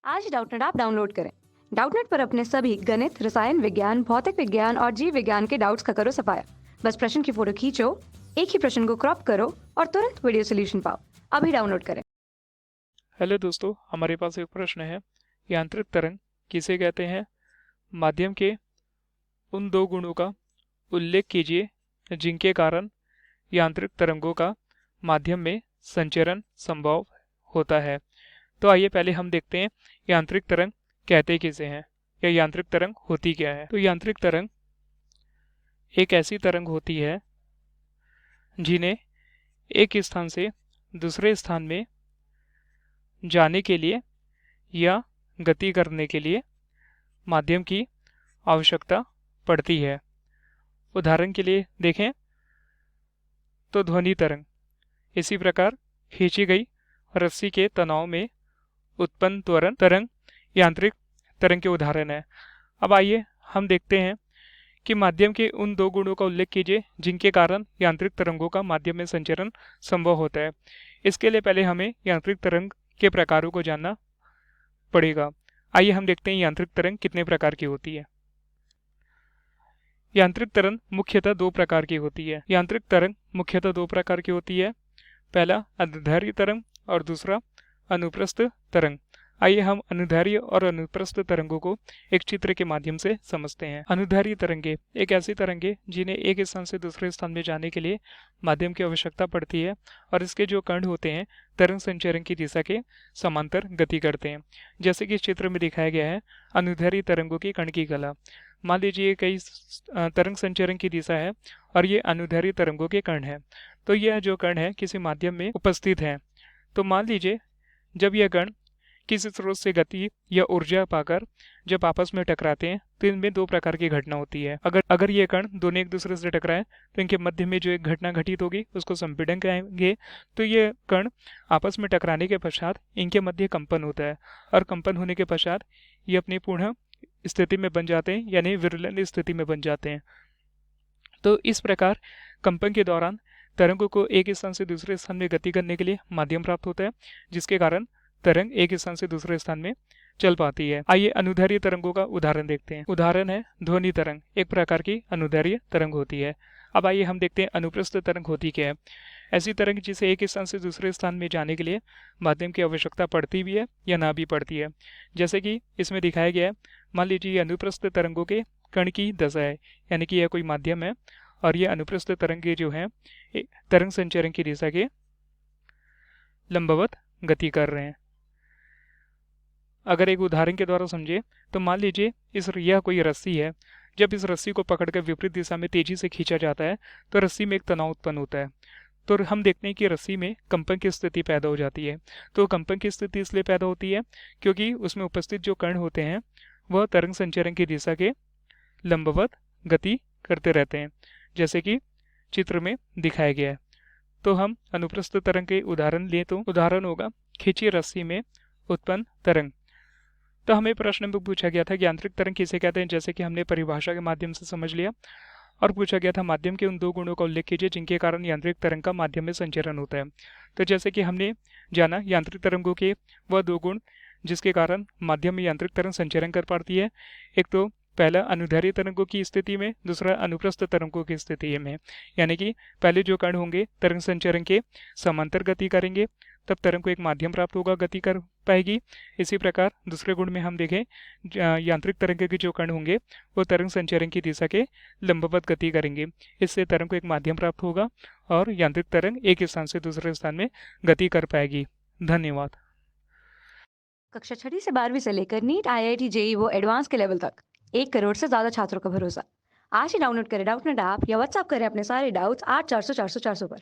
आज ही Doubtnut app download करें। Doubtnut पर अपने सभी गणित, रसायन विज्ञान, भौतिक विज्ञान और जीव विज्ञान के डाउट्स का करो सफाया। बस प्रश्न की फोटो खींचो, एक ही प्रश्न को क्रॉप करो और तुरंत वीडियो सोल्यूशन पाओ। अभी डाउनलोड करें। हेलो दोस्तों, हमारे पास एक प्रश्न है। यांत्रिक तरंग किसे कहते हैं? माध्यम के उन दो गुणों का उल्लेख कीजिए जिनके कारण यांत्रिक तरंगों का माध्यम में संचरण संभव होता है। तो आइए पहले हम देखते हैं यांत्रिक तरंग कहते किसे हैं या यांत्रिक तरंग होती क्या है। तो यांत्रिक तरंग एक ऐसी तरंग होती है जिन्हें एक स्थान से दूसरे स्थान में जाने के लिए या गति करने के लिए माध्यम की आवश्यकता पड़ती है। उदाहरण के लिए देखें तो ध्वनि तरंग इसी प्रकार खींची गई रस्सी के तनाव में उत्पन्न त्वरण तरंग यांत्रिक तरंग के उदाहरण है। अब आइए हम देखते हैं कि माध्यम के उन दो गुणों का उल्लेख कीजिए जिनके कारण यांत्रिक तरंगों का माध्यम में संचरण संभव होता है। इसके लिए पहले हमें यांत्रिक तरंग के प्रकारों को जानना पड़ेगा। आइए हम देखते हैं यांत्रिक तरंग कितने प्रकार की होती है। यांत्रिक तरंग मुख्यतः दो प्रकार की होती है। यांत्रिक तरंग मुख्यतः दो प्रकार की होती है। पहला अनुदैर्ध्य तरंग और दूसरा अनुप्रस्थ तरंग। आइए हम अनुदैर्ध्य और अनुप्रस्थ तरंगों को एक चित्र के माध्यम से समझते हैं। अनुदैर्ध्य तरंगे एक ऐसी तरंगे जिन्हें एक स्थान से दूसरे स्थान में जाने के लिए माध्यम की आवश्यकता पड़ती है और इसके जो कण होते हैं तरंग संचरण की दिशा के समांतर गति करते हैं। जैसे कि इस चित्र में दिखाया गया है अनुदैर्ध्य तरंगों की कण की कला। मान लीजिए कई तरंग संचरण की दिशा है और ये अनुदैर्ध्य तरंगों के कण है। तो यह जो कण है किसी माध्यम में उपस्थित है। तो मान लीजिए जब यह कण किसी स्रोत से गति या ऊर्जा पाकर जब आपस में टकराते हैं तो इनमें दो प्रकार की घटना होती है। अगर ये कण दोनों एक दूसरे से टकराए तो इनके मध्य में जो एक घटना घटित होगी उसको संपीड़न कहेंगे। तो ये कण आपस में टकराने के पश्चात इनके मध्य कंपन होता है और कंपन होने के पश्चात ये अपनी पुनः स्थिति में बन जाते हैं, यानी विरलन स्थिति में बन जाते हैं। तो इस प्रकार कंपन के दौरान तरंगों को एक स्थान से दूसरे स्थान में गति करने के लिए माध्यम प्राप्त होता है, जिसके कारण तरंग एक स्थान से दूसरे स्थान में चल पाती है। आइए अनुदैर्ध्य तरंगों का उदाहरण देखते हैं। उदाहरण है ध्वनि तरंग, एक प्रकार की अनुदैर्ध्य तरंग होती है। अब आइए हम देखते हैं अनुप्रस्थ तरंग होती क्या है। ऐसी तरंग जिसे एक स्थान से दूसरे स्थान में जाने के लिए माध्यम की आवश्यकता पड़ती भी है या ना भी पड़ती है। जैसे कि इसमें दिखाया गया है, मान लीजिए ये अनुप्रस्थ तरंगों के कण की दशा है, यानी कि यह कोई माध्यम है और ये अनुप्रस्थ तरंगे जो हैं तरंग संचरण की दिशा के लंबवत गति कर रहे हैं। अगर एक उदाहरण के द्वारा समझे तो मान लीजिए यह कोई रस्सी है। जब इस रस्सी को पकड़कर विपरीत दिशा में तेजी से खींचा जाता है तो रस्सी में एक तनाव उत्पन्न होता है। तो हम देखते हैं कि रस्सी में कंपन की स्थिति पैदा हो जाती है। तो कंपन की स्थिति इसलिए पैदा होती है क्योंकि उसमें उपस्थित जो कण होते हैं वह तरंग संचरण की दिशा के लंबवत गति करते रहते हैं, जैसे कि चित्र में दिखाया गया है। तो हम अनुप्रस्थ तरंग के उदाहरण लें तो उदाहरण होगा खींची रस्सी में उत्पन्न तरंग। तो हमें प्रश्न में पूछा गया था कि यांत्रिक तरंग किसे कहते हैं, जैसे कि हमने परिभाषा के माध्यम से समझ लिया। और पूछा गया था माध्यम के उन दो गुणों का उल्लेख कीजिए जिनके कारण यांत्रिक तरंग का माध्यम में संचरण होता है। तो जैसे कि हमने जाना यांत्रिक तरंगों के वह दो गुण जिसके कारण माध्यम में यांत्रिक तरंग संचरण कर पाती है। एक तो पहला अनुदैर्ध्य तरंगों की स्थिति में, दूसरा अनुप्रस्थ तरंगों की स्थिति में। यानी कि पहले जो कण होंगे तरंग संचरण के समांतर गति करेंगे तब तरंग को एक माध्यम प्राप्त होगा, गति कर पाएगी। इसी प्रकार दूसरे गुण में हम देखें यांत्रिक तरंग के जो कण होंगे वो तरंग संचरण की दिशा के लंबवत गति करेंगे। इससे तरंग को एक माध्यम प्राप्त होगा और यांत्रिक तरंग एक स्थान से दूसरे स्थान में गति कर पाएगी। धन्यवाद। कक्षा 6 से 12वीं से लेकर नीट, IIT, JEE वो एडवांस के लेवल तक 1 करोड़ से ज्यादा छात्रों का भरोसा। आज ही डाउनलोड करें डाउटनेट ऐप या व्हाट्सएप करें अपने सारे डाउट्स 8400 400 400 पर।